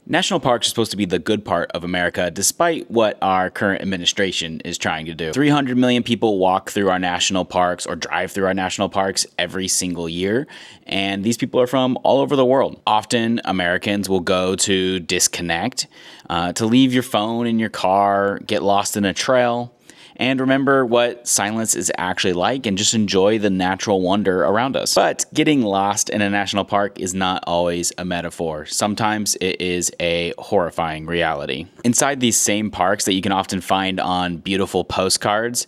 National parks are supposed to be the good part of America, despite what our current administration is trying to do. 300 million people walk through our national parks or drive through our national parks every single year, and these people are from all over the world. Often, Americans will go to disconnect, to leave your phone in your car, get lost in a trail, and remember what silence is actually like and just enjoy the natural wonder around us. But getting lost in a national park is not always a metaphor. Sometimes it is a horrifying reality. Inside these same parks that you can often find on beautiful postcards,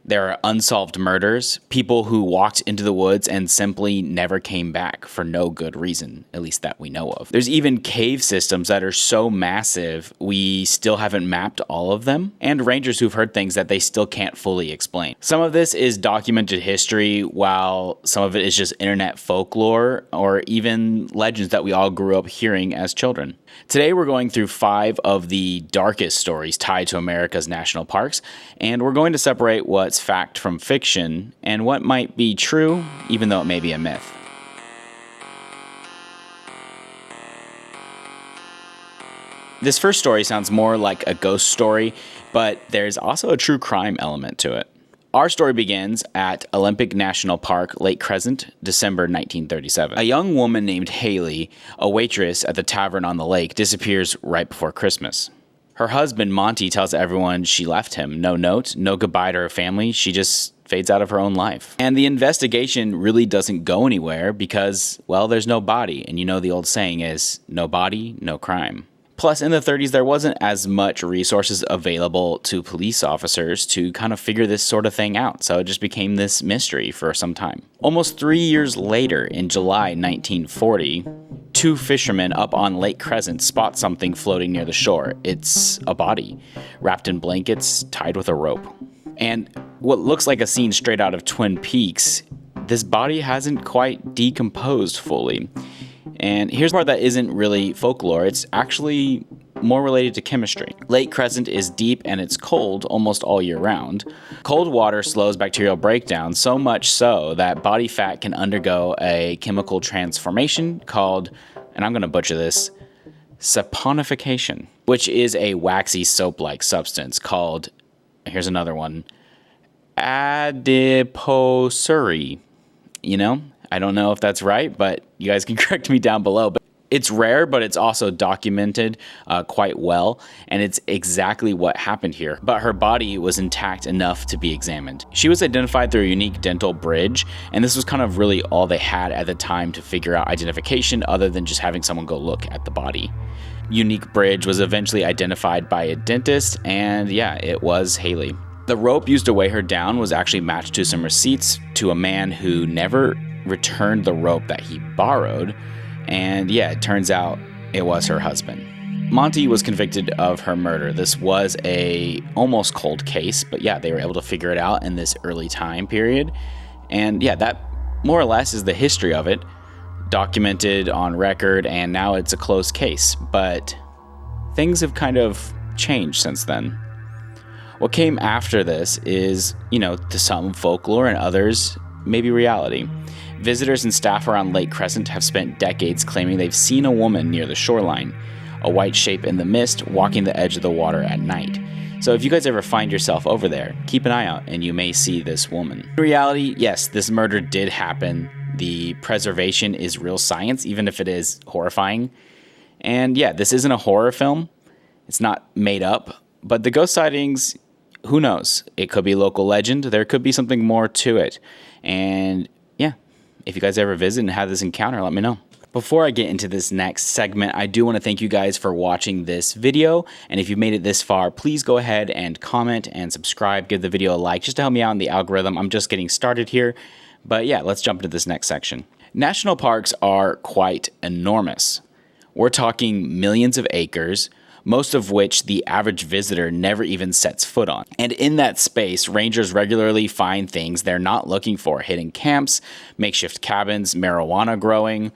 there are unsolved murders, people who walked into the woods and simply never came back for no good reason, at least that we know of. There's even cave systems that are so massive we still haven't mapped all of them, and rangers who've heard things that they still can't fully explain. Some of this is documented history, while some of it is just internet folklore or even legends that we all grew up hearing as children. Today we're going through 5 of the darkest stories tied to America's national parks, and we're going to separate what's fact from fiction and what might be true, even though it may be a myth. This first story sounds more like a ghost story, but there's also a true crime element to it. Our story begins at Olympic National Park, Lake Crescent, December 1937. A young woman named Haley, a waitress at the tavern on the lake, disappears right before Christmas. Her husband, Monty, tells everyone she left him. No note, no goodbye to her family. She just fades out of her own life. And the investigation really doesn't go anywhere because, well, there's no body. And you know the old saying is, no body, no crime. Plus, in the 30s, there wasn't as much resources available to police officers to kind of figure this sort of thing out, so it just became this mystery for some time. Almost 3 years later, in July 1940, 2 fishermen up on Lake Crescent spot something floating near the shore. It's a body, wrapped in blankets, tied with a rope. And what looks like a scene straight out of Twin Peaks, this body hasn't quite decomposed fully. And here's the part that isn't really folklore, it's actually more related to chemistry. Lake Crescent is deep and it's cold almost all year round. Cold water slows bacterial breakdown, so much so that body fat can undergo a chemical transformation called, and I'm going to butcher this, saponification, which is a waxy soap-like substance called, here's another one, adiposuria. You know? I don't know if that's right, but you guys can correct me down below. But it's rare, but it's also documented quite well, and it's exactly what happened here. But her body was intact enough to be examined. She was identified through a unique dental bridge, and this was kind of really all they had at the time to figure out identification other than just having someone go look at the body. Unique bridge was eventually identified by a dentist, and yeah, it was Haley. The rope used to weigh her down was actually matched to some receipts to a man who never returned the rope that he borrowed, and yeah, it turns out it was her husband. Monty was convicted of her murder. This was a almost cold case, but yeah, they were able to figure it out in this early time period, and yeah, that more or less is the history of it, documented on record, and now it's a closed case. But things have kind of changed since then. What came after this is, to some folklore and others, maybe reality. Visitors and staff around Lake Crescent have spent decades claiming they've seen a woman near the shoreline, a white shape in the mist walking the edge of the water at night. So if you guys ever find yourself over there, keep an eye out and you may see this woman. In reality, yes, this murder did happen. The preservation is real science, even if it is horrifying. And yeah, this isn't a horror film. It's not made up. But the ghost sightings, who knows? It could be local legend. There could be something more to it. And yeah, if you guys ever visit and have this encounter, let me know. Before I get into this next segment, I do want to thank you guys for watching this video. And if you've made it this far, please go ahead and comment and subscribe. Give the video a like just to help me out in the algorithm. I'm just getting started here. But yeah, let's jump into this next section. National parks are quite enormous. We're talking millions of acres, most of which the average visitor never even sets foot on. And in that space, rangers regularly find things they're not looking for: hidden camps, makeshift cabins, marijuana growing,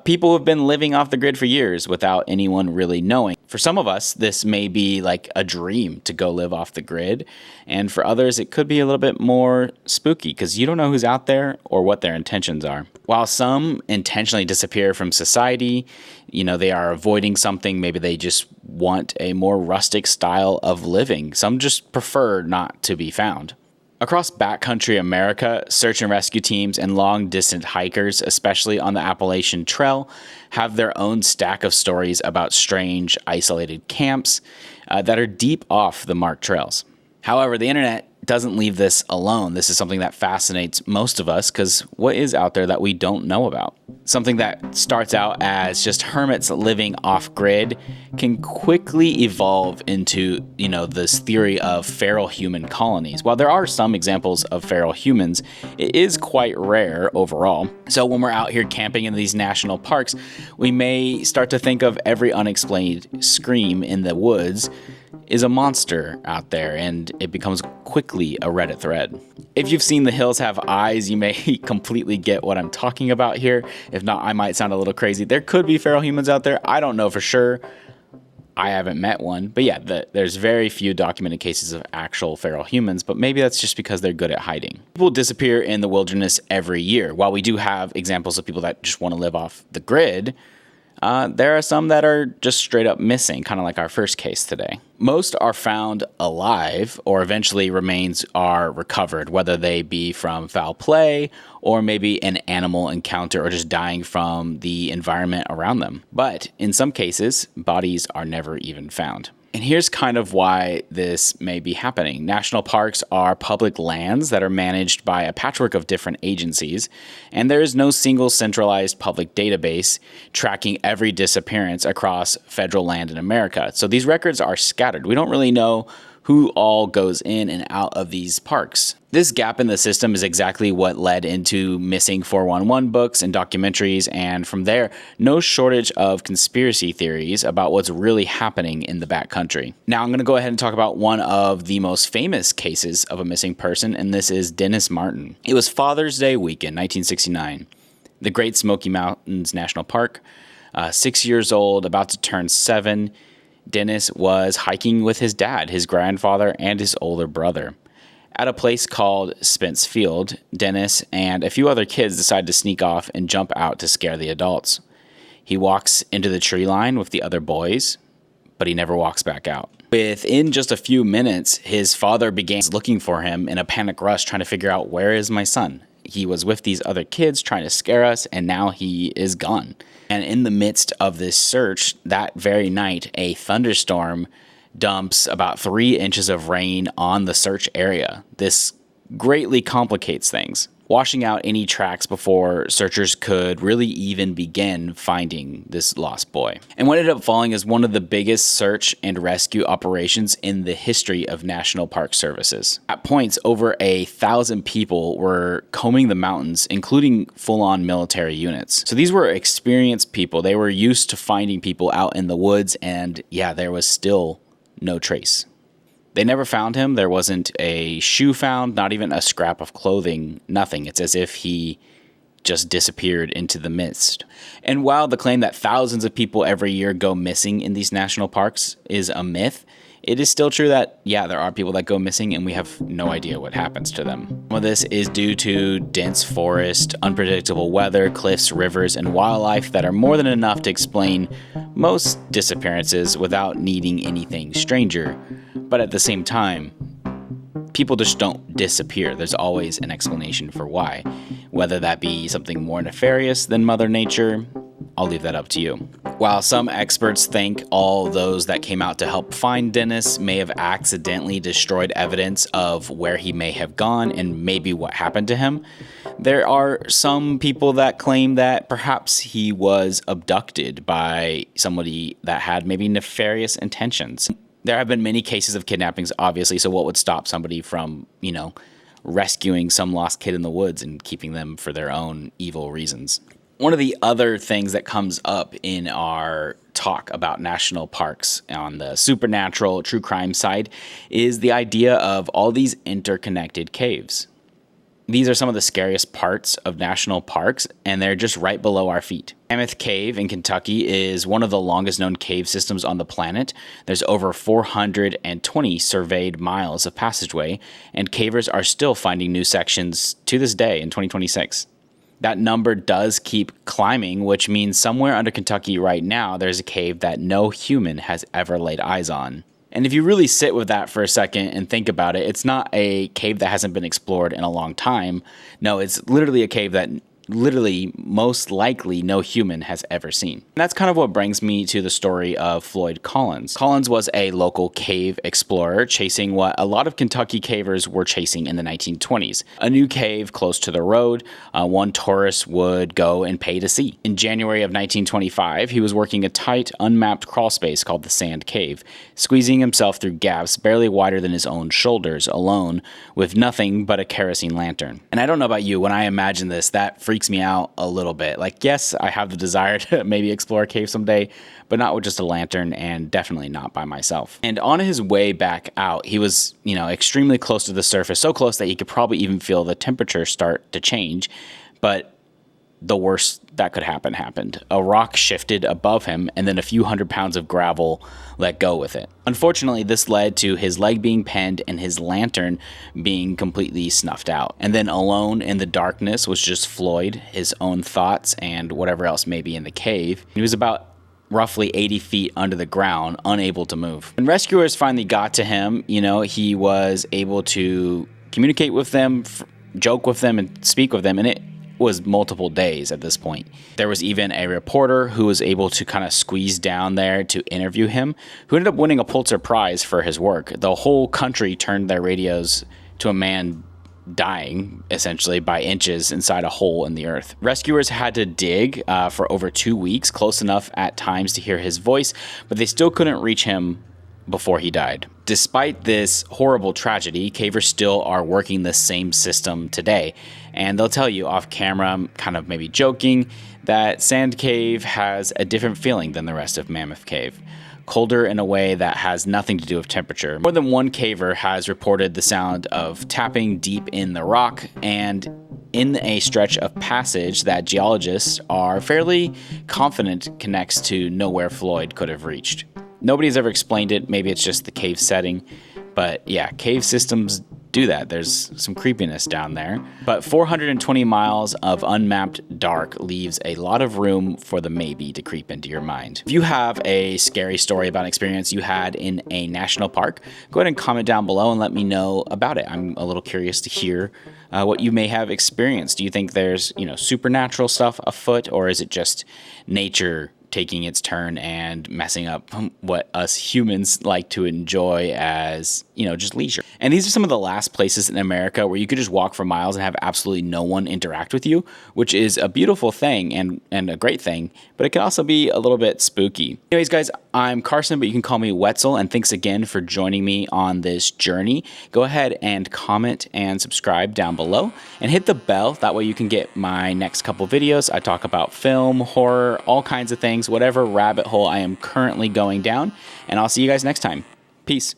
people who have been living off the grid for years without anyone really knowing. For some of us, this may be like a dream to go live off the grid, and for others, it could be a little bit more spooky because you don't know who's out there or what their intentions are. While some intentionally disappear from society, they are avoiding something. Maybe they just want a more rustic style of living. Some just prefer not to be found. Across backcountry America, search and rescue teams and long-distance hikers, especially on the Appalachian Trail, have their own stack of stories about strange, isolated camps that are deep off the marked trails. However, the internet doesn't leave this alone. This is something that fascinates most of us because what is out there that we don't know about? Something that starts out as just hermits living off-grid can quickly evolve into, this theory of feral human colonies. While there are some examples of feral humans, it is quite rare overall. So when we're out here camping in these national parks, we may start to think of every unexplained scream in the woods is a monster out there, and it becomes quickly a Reddit thread. If you've seen The Hills Have Eyes, you may completely get what I'm talking about here. If not, I might sound a little crazy. There could be feral humans out there. I don't know for sure. I haven't met one. But yeah, there's very few documented cases of actual feral humans, but maybe that's just because they're good at hiding. People disappear in the wilderness every year. While we do have examples of people that just want to live off the grid, there are some that are just straight up missing, kind of like our first case today. Most are found alive, or eventually remains are recovered, whether they be from foul play or maybe an animal encounter or just dying from the environment around them. But in some cases, bodies are never even found. And here's kind of why this may be happening. National parks are public lands that are managed by a patchwork of different agencies, and there is no single centralized public database tracking every disappearance across federal land in America. So these records are scattered. We don't really know who all goes in and out of these parks. This gap in the system is exactly what led into missing 411 books and documentaries, and from there, no shortage of conspiracy theories about what's really happening in the backcountry. Now I'm going to go ahead and talk about one of the most famous cases of a missing person, and this is Dennis Martin. It was Father's Day weekend, 1969. The Great Smoky Mountains National Park, 6 years old, about to turn 7, Dennis was hiking with his dad, his grandfather, and his older brother. At a place called Spence Field, Dennis and a few other kids decide to sneak off and jump out to scare the adults. He walks into the tree line with the other boys, but he never walks back out. Within just a few minutes, his father began looking for him in a panic rush, trying to figure out, where is my son? He was with these other kids trying to scare us, and now he is gone. And in the midst of this search, that very night, a thunderstorm dumps about 3 inches of rain on the search area. This greatly complicates things, washing out any tracks before searchers could really even begin finding this lost boy. And what ended up falling is one of the biggest search and rescue operations in the history of National Park Services. At points, over 1,000 people were combing the mountains, including full-on military units. So these were experienced people. They were used to finding people out in the woods, and yeah, there was still no trace. They never found him. There wasn't a shoe found, not even a scrap of clothing, nothing. It's as if he just disappeared into the mist. And while the claim that thousands of people every year go missing in these national parks is a myth, it is still true that, yeah, there are people that go missing and we have no idea what happens to them. Some of this is due to dense forest, unpredictable weather, cliffs, rivers, and wildlife that are more than enough to explain most disappearances without needing anything stranger. But at the same time, people just don't disappear. There's always an explanation for why. Whether that be something more nefarious than Mother Nature, I'll leave that up to you. While some experts think all those that came out to help find Dennis may have accidentally destroyed evidence of where he may have gone and maybe what happened to him, there are some people that claim that perhaps he was abducted by somebody that had maybe nefarious intentions. There have been many cases of kidnappings, obviously, so what would stop somebody from, rescuing some lost kid in the woods and keeping them for their own evil reasons? One of the other things that comes up in our talk about national parks on the supernatural true crime side is the idea of all these interconnected caves. These are some of the scariest parts of national parks, and they're just right below our feet. Mammoth Cave in Kentucky is one of the longest known cave systems on the planet. There's over 420 surveyed miles of passageway, and cavers are still finding new sections to this day in 2026. That number does keep climbing, which means somewhere under Kentucky right now, there's a cave that no human has ever laid eyes on. And if you really sit with that for a second and think about it, it's not a cave that hasn't been explored in a long time. No, it's literally a cave that literally most likely no human has ever seen. And that's kind of what brings me to the story of Floyd Collins. Collins was a local cave explorer chasing what a lot of Kentucky cavers were chasing in the 1920s. A new cave close to the road, one tourist would go and pay to see. In January of 1925, he was working a tight, unmapped crawl space called the Sand Cave, squeezing himself through gaps barely wider than his own shoulders, alone, with nothing but a kerosene lantern. And I don't know about you, when I imagine this, that freaks me out a little bit. Like, yes, I have the desire to maybe explore a cave someday, but not with just a lantern, and definitely not by myself. And on his way back out, he was, extremely close to the surface, so close that he could probably even feel the temperature start to change. But the worst that could happen happened. A rock shifted above him, and then a few 100 pounds of gravel let go with it. Unfortunately, this led to his leg being pinned and his lantern being completely snuffed out. And then alone in the darkness was just Floyd, his own thoughts, and whatever else may be in the cave. He was about roughly 80 feet under the ground, unable to move. When rescuers finally got to him, he was able to communicate with them, joke with them, and speak with them, and it was multiple days at this point. There was even a reporter who was able to kind of squeeze down there to interview him, who ended up winning a Pulitzer Prize for his work. The whole country turned their radios to a man dying, essentially, by inches inside a hole in the earth. Rescuers had to dig for over 2 weeks, close enough at times to hear his voice, but they still couldn't reach him before he died. Despite this horrible tragedy, cavers still are working the same system today. And they'll tell you off camera, kind of maybe joking, that Sand Cave has a different feeling than the rest of Mammoth Cave. Colder in a way that has nothing to do with temperature. More than one caver has reported the sound of tapping deep in the rock, and in a stretch of passage that geologists are fairly confident connects to nowhere Floyd could have reached. Nobody's ever explained it. Maybe it's just the cave setting. But yeah, cave systems do that. There's some creepiness down there. But 420 miles of unmapped dark leaves a lot of room for the maybe to creep into your mind. If you have a scary story about an experience you had in a national park, go ahead and comment down below and let me know about it. I'm a little curious to hear what you may have experienced. Do you think there's, supernatural stuff afoot, or is it just nature taking its turn and messing up what us humans like to enjoy as, just leisure? And these are some of the last places in America where you could just walk for miles and have absolutely no one interact with you, which is a beautiful thing and a great thing, but it can also be a little bit spooky. Anyways, guys, I'm Carson, but you can call me Wetzel, and thanks again for joining me on this journey. Go ahead and comment and subscribe down below and hit the bell. That way you can get my next couple videos. I talk about film, horror, all kinds of things, whatever rabbit hole I am currently going down, and I'll see you guys next time. Peace.